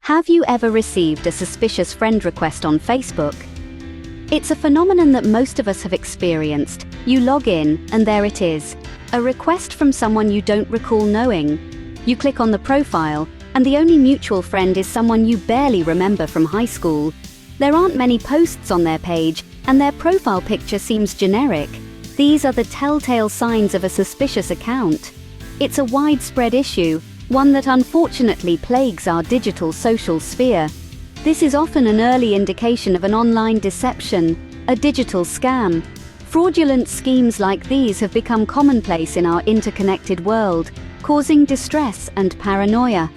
Have you ever received a suspicious friend request on Facebook? It's a phenomenon that most of us have experienced. You log in, and there it is. A request from someone you don't recall knowing. You click on the profile, and the only mutual friend is someone you barely remember from high school. There aren't many posts on their page, and their profile picture seems generic. These are the telltale signs of a suspicious account. It's a widespread issue, one that unfortunately plagues our digital social sphere. This is often an early indication of an online deception, a digital scam. Fraudulent schemes like these have become commonplace in our interconnected world, causing distress and paranoia.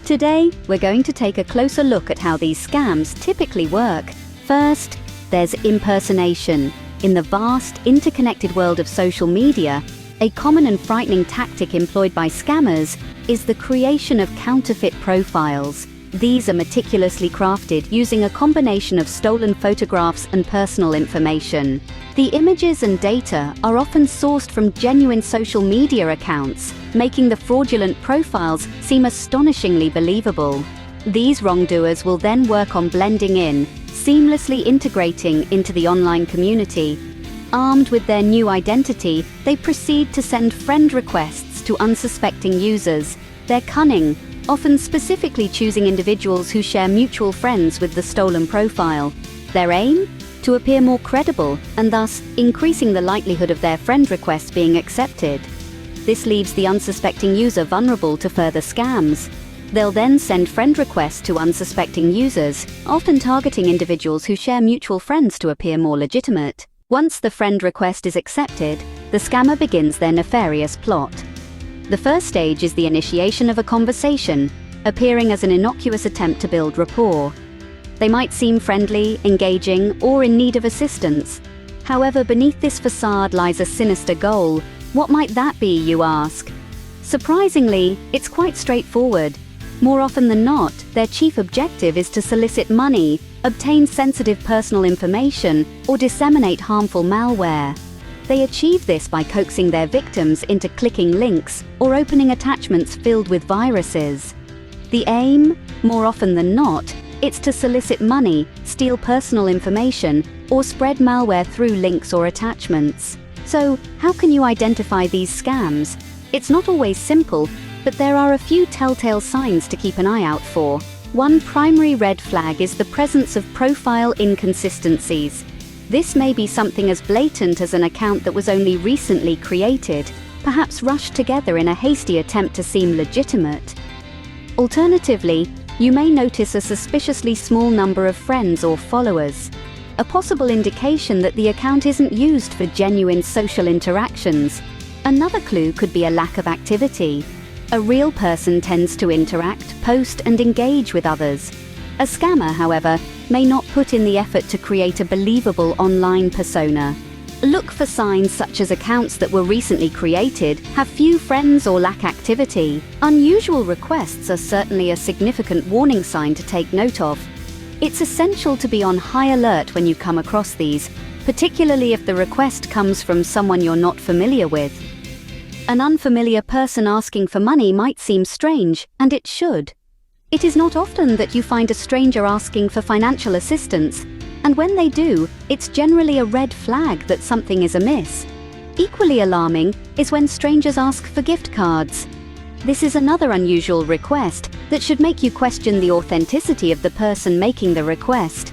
Today, we're going to take a closer look at how these scams typically work. First, there's impersonation. In the vast, interconnected world of social media, a common and frightening tactic employed by scammers is the creation of counterfeit profiles. These are meticulously crafted using a combination of stolen photographs and personal information. The images and data are often sourced from genuine social media accounts, making the fraudulent profiles seem astonishingly believable. These wrongdoers will then work on blending in, seamlessly integrating into the online community. Armed with their new identity, they proceed to send friend requests to unsuspecting users. They're cunning, often specifically choosing individuals who share mutual friends with the stolen profile. Their aim? To appear more credible, and thus increasing the likelihood of their friend requests being accepted. This leaves the unsuspecting user vulnerable to further scams. They'll then send friend requests to unsuspecting users, often targeting individuals who share mutual friends to appear more legitimate. Once the friend request is accepted, the scammer begins their nefarious plot. The first stage is the initiation of a conversation, appearing as an innocuous attempt to build rapport. They might seem friendly, engaging, or in need of assistance. However, beneath this facade lies a sinister goal. What might that be, you ask? Surprisingly, it's quite straightforward. More often than not, their chief objective is to solicit money, obtain sensitive personal information, or disseminate harmful malware. They achieve this by coaxing their victims into clicking links or opening attachments filled with viruses. The aim, more often than not, is to solicit money, steal personal information, or spread malware through links or attachments. So, how can you identify these scams? It's not always simple, but there are a few telltale signs to keep an eye out for. One primary red flag is the presence of profile inconsistencies. This may be something as blatant as an account that was only recently created, perhaps rushed together in a hasty attempt to seem legitimate. Alternatively, you may notice a suspiciously small number of friends or followers, a possible indication that the account isn't used for genuine social interactions. Another clue could be a lack of activity. A real person tends to interact, post, and engage with others. A scammer, however, may not put in the effort to create a believable online persona. Look for signs such as accounts that were recently created, have few friends, or lack activity. Unusual requests are certainly a significant warning sign to take note of. It's essential to be on high alert when you come across these, particularly if the request comes from someone you're not familiar with. An unfamiliar person asking for money might seem strange, and it should. It is not often that you find a stranger asking for financial assistance, and when they do, it's generally a red flag that something is amiss. Equally alarming is when strangers ask for gift cards. This is another unusual request that should make you question the authenticity of the person making the request.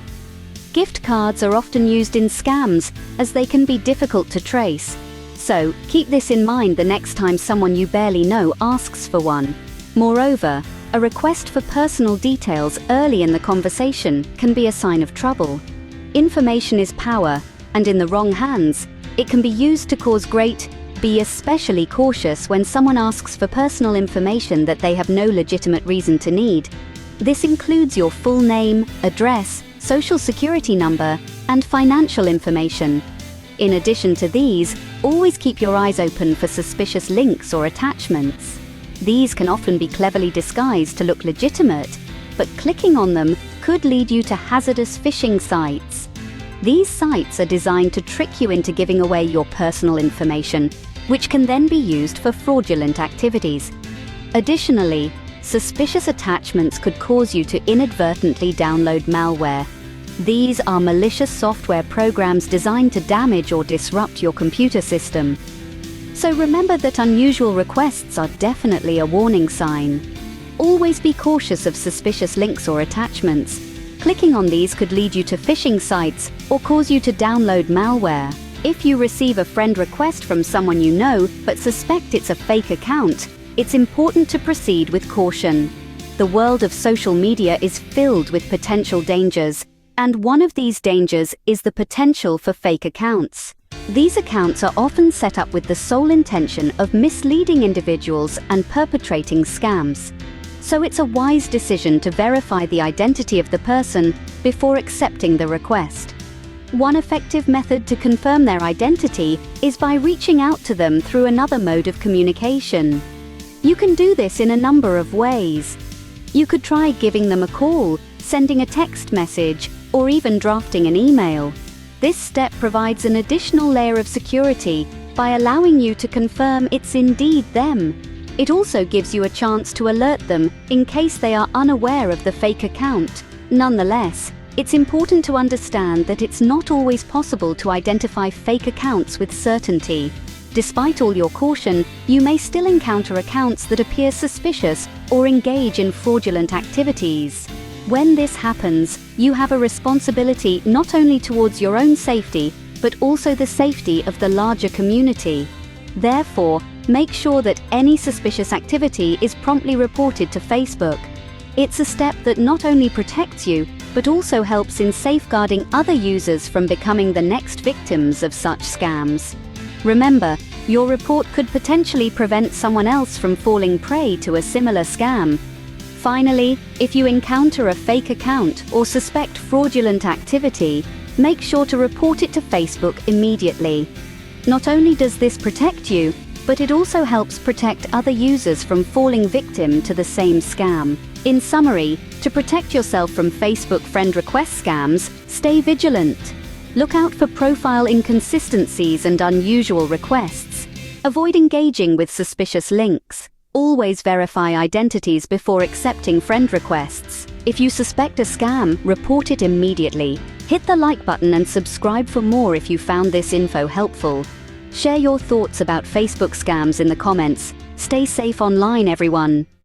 Gift cards are often used in scams, as they can be difficult to trace. So, keep this in mind the next time someone you barely know asks for one. Moreover, a request for personal details early in the conversation can be a sign of trouble. Information is power, and in the wrong hands, it can be used to cause great. Be especially cautious when someone asks for personal information that they have no legitimate reason to need. This includes your full name, address, social security number, and financial information. In addition to these, always keep your eyes open for suspicious links or attachments. These can often be cleverly disguised to look legitimate, but clicking on them could lead you to hazardous phishing sites. These sites are designed to trick you into giving away your personal information, which can then be used for fraudulent activities. Additionally, Suspicious attachments could cause you to inadvertently download malware. These are malicious software programs designed to damage or disrupt your computer system. So remember that unusual requests are definitely a warning sign. Always be cautious of suspicious links or attachments. Clicking on these could lead you to phishing sites or cause you to download malware. If you receive a friend request from someone you know but suspect it's a fake account, it's important to proceed with caution. The world of social media is filled with potential dangers, and one of these dangers is the potential for fake accounts. These accounts are often set up with the sole intention of misleading individuals and perpetrating scams. So it's a wise decision to verify the identity of the person before accepting the request. One effective method to confirm their identity is by reaching out to them through another mode of communication. You can do this in a number of ways. You could try giving them a call, sending a text message, or even drafting an email. This step provides an additional layer of security by allowing you to confirm it's indeed them. It also gives you a chance to alert them in case they are unaware of the fake account. Nonetheless, it's important to understand that it's not always possible to identify fake accounts with certainty. Despite all your caution, you may still encounter accounts that appear suspicious or engage in fraudulent activities. When this happens, you have a responsibility not only towards your own safety, but also the safety of the larger community. Therefore, make sure that any suspicious activity is promptly reported to Facebook. It's a step that not only protects you, but also helps in safeguarding other users from becoming the next victims of such scams. Remember, your report could potentially prevent someone else from falling prey to a similar scam. Finally, if you encounter a fake account or suspect fraudulent activity, make sure to report it to Facebook immediately. Not only does this protect you, but it also helps protect other users from falling victim to the same scam. In summary, to protect yourself from Facebook friend request scams, stay vigilant. Look out for profile inconsistencies and unusual requests. Avoid engaging with suspicious links. Always verify identities before accepting friend requests. If you suspect a scam, report it immediately. Hit the like button and subscribe for more if you found this info helpful. Share your thoughts about Facebook scams in the comments. Stay safe online, everyone.